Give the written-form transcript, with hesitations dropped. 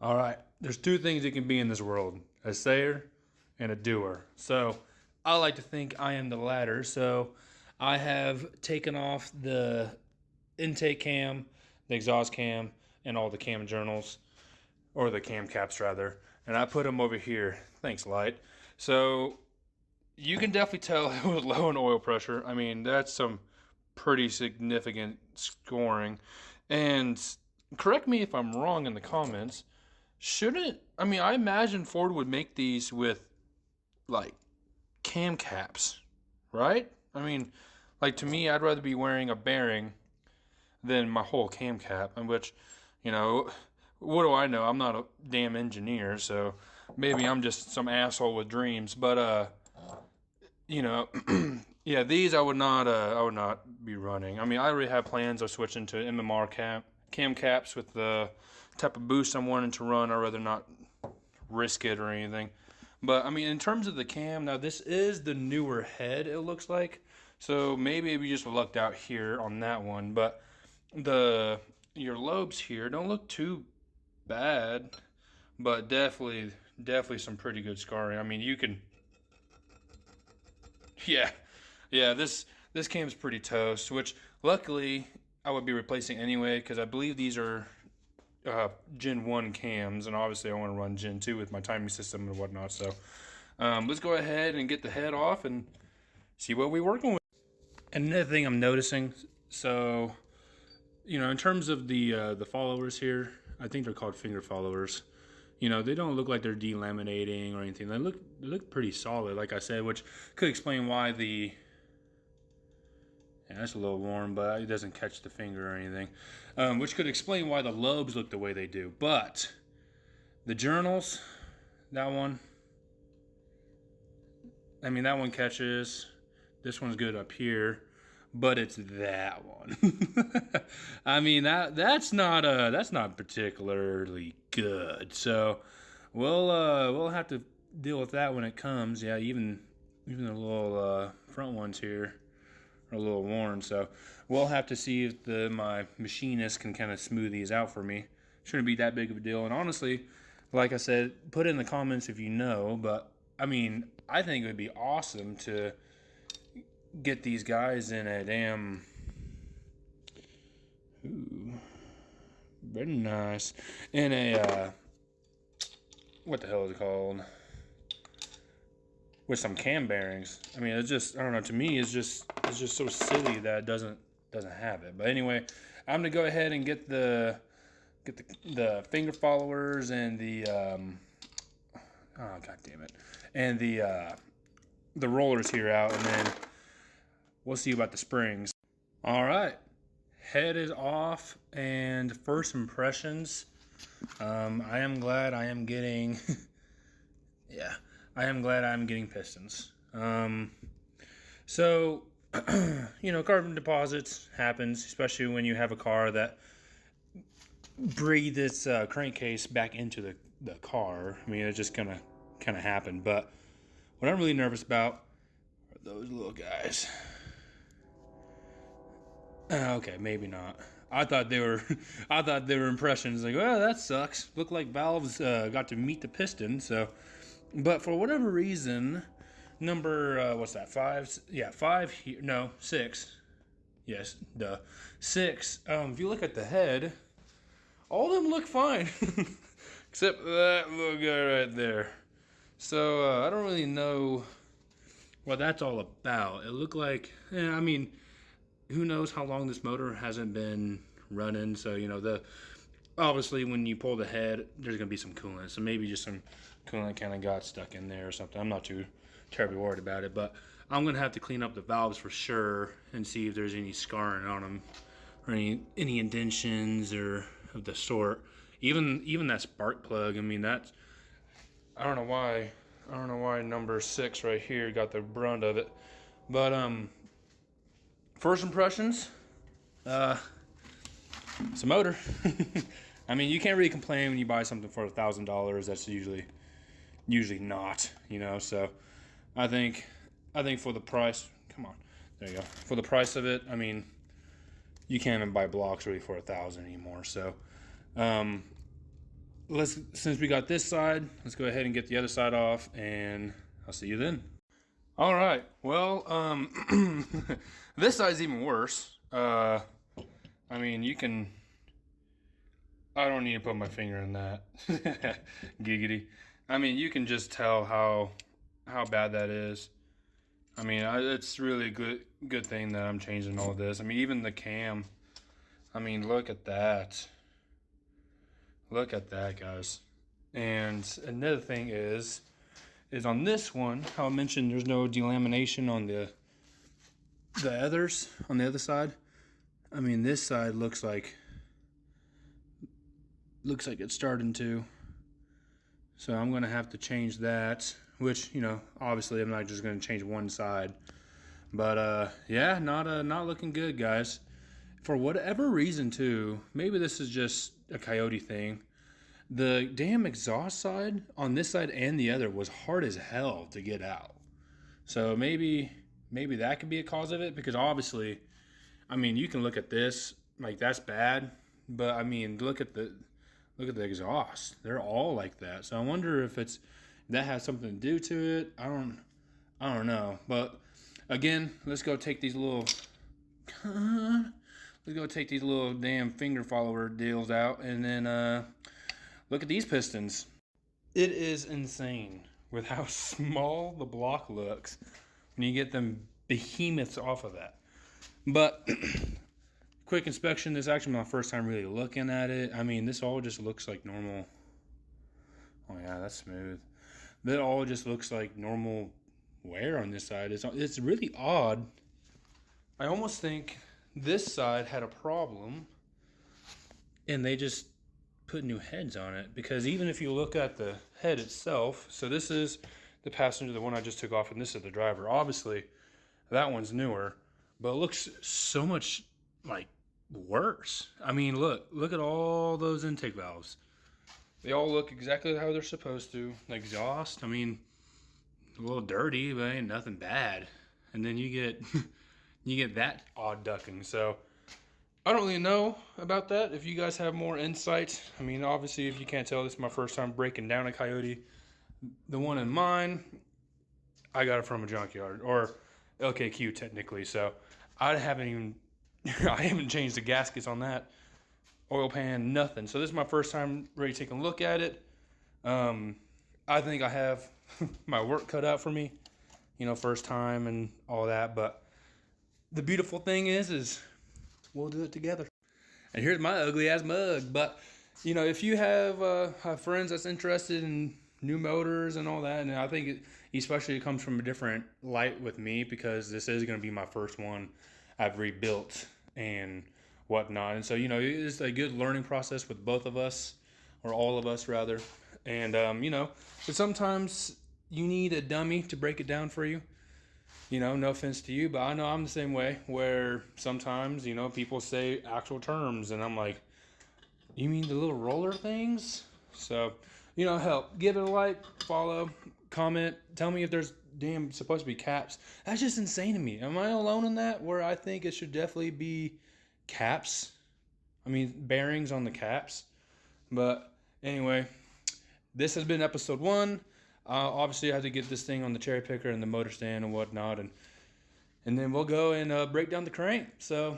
All right, there's two things you can be in this world: a sayer and a doer. So I like to think I am the latter. So I have taken off the intake cam, the exhaust cam, and all the cam journals, or the cam caps rather, and I put them over here. Thanks, Light. So you can definitely tell it was low in oil pressure. I mean, that's some pretty significant scoring. And correct me if I'm wrong in the comments. Shouldn't, I mean, I imagine Ford would make these with like cam caps, right? I mean, like to me, I'd rather be wearing a bearing than my whole cam cap, in which, you know, what do I know? I'm not a damn engineer, so maybe I'm just some asshole with dreams. But you know, yeah, these I would not be running. I mean, I already have plans of switching to MMR cam caps with the type of boost I'm wanting to run. I'd rather not risk it or anything. But I mean, in terms of the cam, now this is the newer head, it looks like. So maybe we just lucked out here on that one. But your lobes here don't look too bad, but definitely some pretty good scarring. I mean, you can, yeah, yeah. This cam's pretty toast. Which luckily I would be replacing anyway because I believe these are Gen 1 cams, and obviously I want to run Gen 2 with my timing system and whatnot. So let's go ahead and get the head off and see what we're working with. And another thing I'm noticing, so you know, in terms of the followers here, I think they're called finger followers. You know, they don't look like they're delaminating or anything. They look pretty solid, like I said, which could explain why the, yeah, that's a little warm, but it doesn't catch the finger or anything. Which could explain why the lobes look the way they do. But the journals, that one, I mean, that one catches. This one's good up here, but it's that one. I mean, that's not particularly good. So we'll have to deal with that when it comes. Yeah, even the little front ones here are a little worn. So we'll have to see if my machinist can kind of smooth these out for me. Shouldn't be that big of a deal. And honestly, like I said, put in the comments if you know. But I mean, I think it would be awesome to get these guys in a damn, ooh, very nice, in a what the hell is it called, with some cam bearings. I mean, it's just, I don't know, to me it's just so silly that it doesn't have it. But anyway, I'm gonna go ahead and get the finger followers and the oh god damn it, and the rollers here out, and then we'll see about the springs. All right, head is off, and first impressions. I am glad I am getting, yeah, I am glad I'm getting pistons. So, you know, carbon deposits happens, especially when you have a car that breathed its crankcase back into the car. I mean, it's just gonna kind of happen. But what I'm really nervous about are those little guys. Okay, maybe not. I thought they were impressions. Like, well, that sucks. Looked like valves got to meet the piston. So, but for whatever reason, number what's that? 5? Yeah, 5 here. No, 6. Yes, duh. 6. If you look at the head, all of them look fine, except that little guy right there. So I don't really know what that's all about. It looked like, I mean, who knows how long this motor hasn't been running. So, you know, obviously when you pull the head, there's going to be some coolant. So maybe just some coolant kind of got stuck in there or something. I'm not too terribly worried about it, but I'm going to have to clean up the valves for sure and see if there's any scarring on them or any indentions or of the sort. Even that spark plug, I mean, that's, I don't know why number 6 right here got the brunt of it. But first impressions, it's a motor. I mean, you can't really complain when you buy something for $1,000. That's usually not, you know. So I think for the price, come on, there you go. For the price of it, I mean, you can't even buy blocks really for $1,000 anymore. So since we got this side, let's go ahead and get the other side off, and I'll see you then. All right. Well, this side's even worse. I mean, you can. I don't need to put my finger in that. Giggity. I mean, you can just tell how bad that is. I mean, it's really a good thing that I'm changing all this. I mean, even the cam. I mean, look at that. Look at that, guys. And another thing is on this one, how I mentioned there's no delamination on the others on the other side. I mean, this side looks like it's starting to. So I'm going to have to change that, which, you know, obviously I'm not just going to change one side. But yeah, not looking good, guys. For whatever reason too, maybe this is just a Coyote thing. The damn exhaust side on this side and the other was hard as hell to get out. So maybe that could be a cause of it, because obviously, I mean, you can look at this, like, that's bad, but I mean, look at the exhaust. They're all like that. So I wonder if that has something to do to it. I don't know. But again, let's go take these little damn finger follower deals out, and then look at these pistons. It is insane with how small the block looks when you get them behemoths off of that. But quick inspection, this is actually my first time really looking at it. I mean, this all just looks like normal. Oh yeah, that's smooth. That all just looks like normal wear on this side. It's really odd. I almost think this side had a problem and they just put new heads on it, because even if you look at the head itself, so this is the passenger, the one I just took off, and this is the driver. Obviously that one's newer, but it looks so much like worse. I mean, look at all those intake valves. They all look exactly how they're supposed to. The exhaust, I mean, a little dirty, but ain't nothing bad. And then you get that odd ducking. So I don't really know about that. If you guys have more insight, I mean, obviously, if you can't tell, this is my first time breaking down a Coyote. The one in mine, I got it from a junkyard, or LKQ technically. So I haven't changed the gaskets on that, oil pan, nothing. So this is my first time really taking a look at it. I think I have my work cut out for me, you know, first time and all that. But the beautiful thing is we'll do it together. And here's my ugly ass mug. But, you know, if you have friends that's interested in new motors and all that, and I think especially it comes from a different light with me, because this is going to be my first one I've rebuilt and whatnot. And so, you know, it's a good learning process with both of us, or all of us rather. And, you know, but sometimes you need a dummy to break it down for you. You know, no offense to you, but I know I'm the same way, where sometimes, you know, people say actual terms and I'm like, you mean the little roller things? So, you know, help, give it a like, follow, comment, tell me if there's supposed to be caps. That's just insane to me. Am I alone in that, where I think it should definitely be caps? I mean, bearings on the caps. But anyway, this has been episode 1. Obviously, I have to get this thing on the cherry picker and the motor stand and whatnot, and then we'll go and break down the crank. So